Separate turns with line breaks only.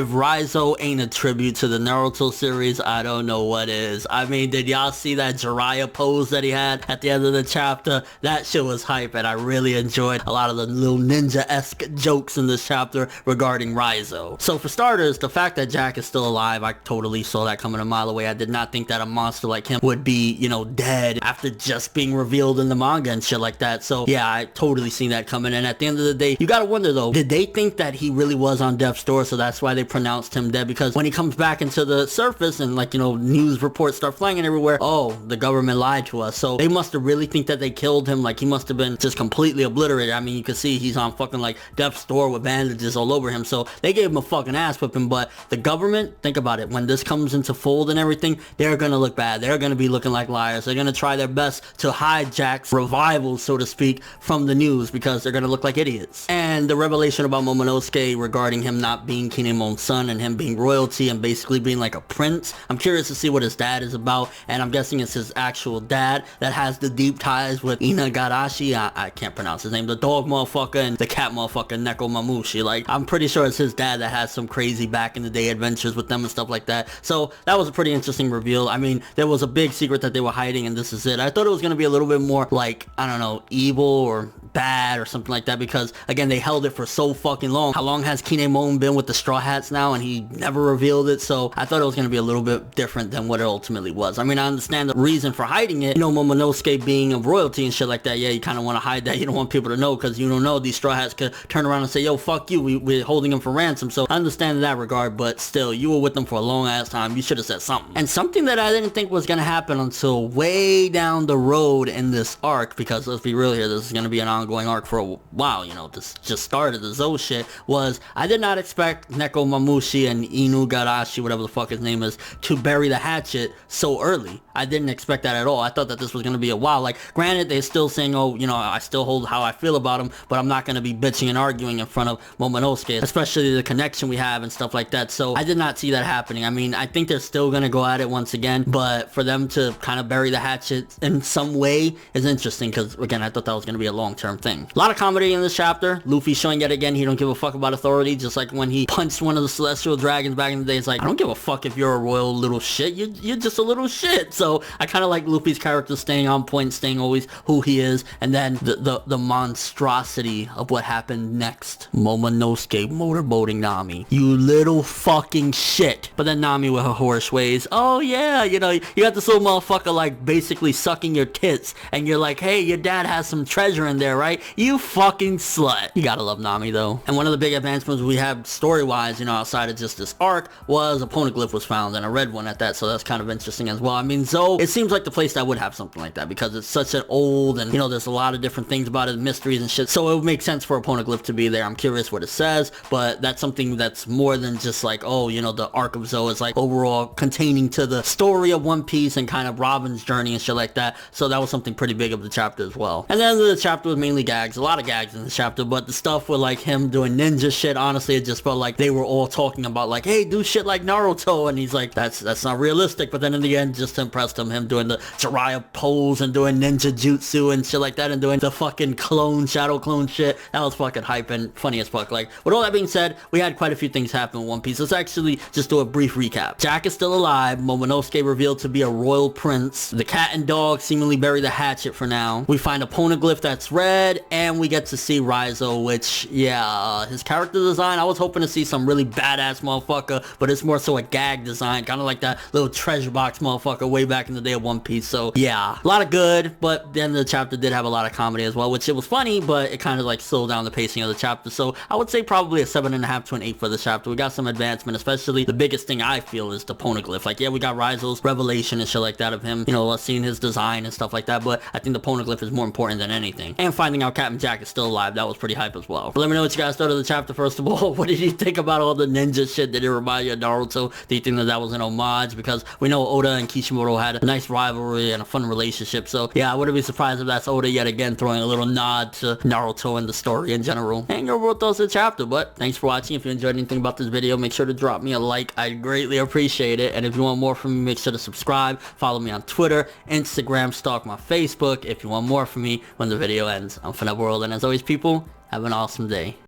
If Raizou ain't a tribute to the Naruto series, I don't know what is. I mean, did y'all see that Jiraiya pose that he had at the end of the chapter? That shit was hype, and I really enjoyed a lot of the little ninja-esque jokes in this chapter regarding Raizou. So for starters, the fact that Jack is still alive, I totally saw that coming a mile away. I did not think that a monster like him would be, you know, dead after just being revealed in the manga and shit like that. So yeah, I totally seen that coming. And at the end of the day, you gotta wonder though, did they think that he really was on death's door, so that's why they pronounced him dead? Because when he comes back into the surface and, like, you know, news reports start flying everywhere, oh, the government lied to us. So they must have really think that they killed him. Like, he must have been just completely obliterated. I mean, you can see he's on fucking like death's door with bandages all over him. So they gave him a fucking ass whipping. But the government, think about it, when this comes into fold and everything, they're gonna look bad. They're gonna be looking like liars. They're gonna try their best to hide Jack's revival, so to speak, from the news, because they're gonna look like idiots. And the revelation about Momonosuke regarding him not being Kinemon's son and him being royalty and basically being like a prince, I'm curious to see what his dad is about, and I'm guessing it's his actual dad that has the deep ties with Inagarashi. I can't pronounce his name, the dog motherfucker and the cat motherfucker Nekomamushi. Like, I'm pretty sure it's his dad that has some crazy back in the day adventures with them and stuff like that. So that was a pretty interesting reveal. I mean, there was a big secret that they were hiding, and this is it. I thought it was going to be a little bit more like, I don't know, evil or bad or something like that, because again, they held it for so fucking long. How long has Kinemon been with the Straw Hats now, and he never revealed it? So I thought it was going to be a little bit different than what it ultimately was. I mean, I understand the reason for hiding it, you know, Momonosuke being of royalty and shit like that. Yeah, you kind of want to hide that. You don't want people to know, because you don't know, these Straw Hats could turn around and say, yo, fuck you, we're holding him for ransom. So I understand in that regard, but still, you were with them for a long ass time. You should have said something. And something that I didn't think was going to happen until way down the road in this arc, because let's be real here, this is going to be an ongoing arc for a while, you know, this just started the Zou shit, was I did not expect Nekomamushi and Inugarashi, whatever the fuck his name is, to bury the hatchet so early. I didn't expect that at all. I thought that this was going to be a while. Like, granted, they're still saying, oh, you know, I still hold how I feel about him, but I'm not going to be bitching and arguing in front of Momonosuke, especially the connection we have and stuff like that. So I did not see that happening. I mean, I think they're still going to go at it once again, but for them to kind of bury the hatchet in some way is interesting, because again, I thought that was going to be a long-term thing. A lot of comedy in this chapter. Luffy showing yet again he don't give a fuck about authority, just like when he punched one of the celestial dragons back in the day. It's like, I don't give a fuck if you're a royal little shit, you're just a little shit. So I kind of like Luffy's character staying on point, staying always who he is, and then the monstrosity of what happened next. Momonosuke motorboating Nami, you little fucking shit. But then Nami with her horse ways, oh yeah, you know, you got this little motherfucker like basically sucking your tits, and you're like, hey, your dad has some treasure in there, right? You fucking slut. You gotta love Nami though. And one of the big advancements we have story-wise, you know, outside of just this arc, was a poneglyph was found, and a red one at that, so that's kind of interesting as well. I mean, Zou, it seems like the place that would have something like that, because it's such an old, and you know, there's a lot of different things about it, mysteries and shit, so it would make sense for a poneglyph to be there. I'm curious what it says, but that's something that's more than just like, oh, you know, the arc of Zou is like overall containing to the story of One Piece and kind of Robin's journey and shit like that, so that was something pretty big of the chapter as well. And then the chapter was mainly gags, a lot of gags in the chapter, but the stuff with like him doing ninja shit, honestly, it just felt like they were all talking about like, hey, do shit like Naruto, and he's like, that's not realistic. But then in the end, just impressed him doing the Jiraiya pose and doing ninja jutsu and shit like that, and doing the fucking clone, shadow clone shit. That was fucking hype and funny as fuck. Like, with all that being said, we had quite a few things happen in One Piece. Let's actually just do a brief recap. Jack is still alive. Momonosuke revealed to be a royal prince. The cat and dog seemingly bury the hatchet for now. We find a poneglyph that's red, and we get to see Raizou, which, yeah, his character design, I was hoping to see some really badass motherfucker, but it's more so a gag design, kind of like that little treasure box motherfucker way back in the day of One Piece. So yeah, a lot of good, but then the chapter did have a lot of comedy as well, which it was funny, but it kind of like slowed down the pacing of the chapter. So I would say probably a 7.5 to an 8 for the chapter. We got some advancement, especially the biggest thing I feel is the poneglyph. Like, yeah, we got Raizou's revelation and shit like that of him, you know, seeing his design and stuff like that, but I think the poneglyph is more important than anything. And finding out Captain Jack is still alive, that was pretty hype as well. But let me know what you guys thought of the chapter first of all. What did you think about all the ninja shit? Did it remind you of Naruto? Do you think that that was an homage? Because we know Oda and Kishimoto had a nice rivalry and a fun relationship, so yeah, I wouldn't be surprised if that's Oda yet again throwing a little nod to Naruto and the story in general. And your world thoughts of the chapter. But thanks for watching. If you enjoyed anything about this video, make sure to drop me a like. I'd greatly appreciate it. And if you want more from me, make sure to subscribe, follow me on Twitter, Instagram, stalk my Facebook if you want more from me when the video ends. I'm ForneverWorld, and as always, people, have an awesome day.